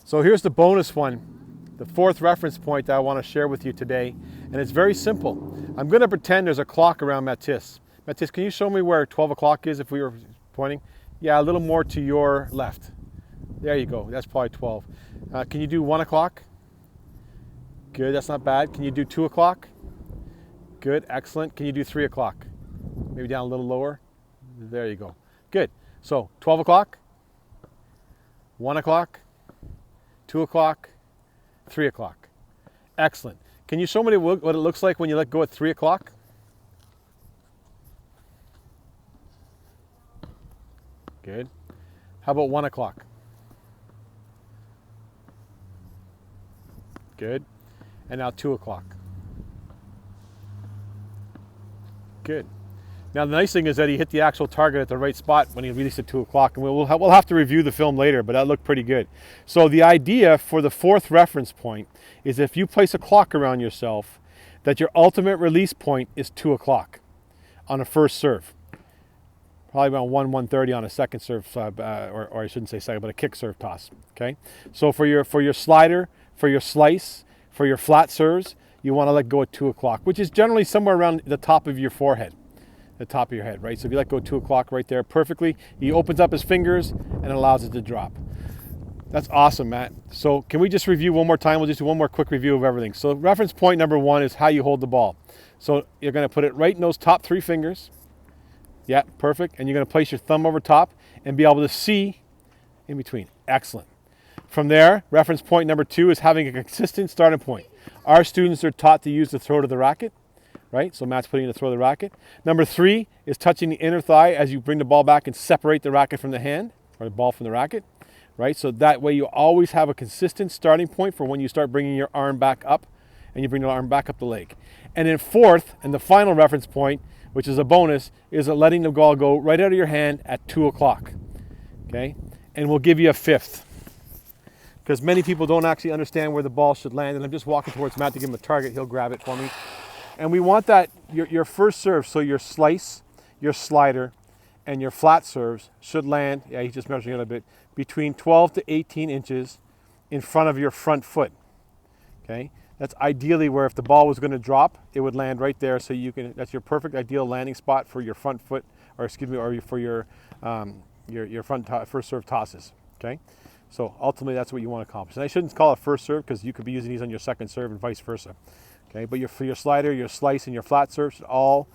So here's the bonus one, the fourth reference point that I want to share with you today. And it's very simple. I'm going to pretend there's a clock around Matisse. Matisse, can you show me where 12 o'clock is if we were pointing? Yeah, a little more to your left. There you go. That's probably 12. Can you do 1 o'clock? Good, that's not bad. Can you do 2 o'clock? Good, excellent. Can you do 3 o'clock? Maybe down a little lower. There you go. Good. So 12 o'clock, 1 o'clock, 2 o'clock, 3 o'clock. Excellent. Can you show me what it looks like when you let go at 3 o'clock? Good. How about 1 o'clock? Good. And now 2 o'clock. Good. Now the nice thing is that he hit the actual target at the right spot when he released at 2 o'clock, and we'll have to review the film later, but that looked pretty good. So the idea for the fourth reference point is if you place a clock around yourself, that your ultimate release point is 2 o'clock on a first serve. Probably around 1:30 on a second serve, or I shouldn't say second, but a kick serve toss. Okay. So for your slider, for your slice, for your flat serves, you want to let go at 2 o'clock, which is generally somewhere around the top of your forehead, the top of your head, right? So if you let go 2 o'clock right there perfectly, he opens up his fingers and allows it to drop. That's awesome, Matt. So can we just review one more time? We'll just do one more quick review of everything. So reference point number one is how you hold the ball. So you're going to put it right in those top 3 fingers. Yeah, perfect. And you're going to place your thumb over top and be able to see in between. Excellent. From there, reference point number 2 is having a consistent starting point. Our students are taught to use the throw to the racket, right? So Matt's putting in the throw to the racket. Number 3 is touching the inner thigh as you bring the ball back and separate the racket from the hand, or the ball from the racket, right? So that way you always have a consistent starting point for when you start bringing your arm back up and you bring the arm back up the leg. And then fourth, and the final reference point, which is a bonus, is letting the ball go right out of your hand at 2 o'clock, okay? And we'll give you a fifth, because many people don't actually understand where the ball should land, and I'm just walking towards Matt to give him a target. He'll grab it for me. And we want that, your first serve, so your slice, your slider, and your flat serves should land, yeah, he's just measuring it a bit, between 12 to 18 inches in front of your front foot, okay? That's ideally where if the ball was going to drop, it would land right there, so you can, that's your perfect ideal landing spot for your front foot, or excuse me, or for your first serve tosses, okay? So ultimately that's what you want to accomplish. And I shouldn't call it first serve because you could be using these on your second serve and vice versa, okay? But for your slider, your slice, and your flat serve should all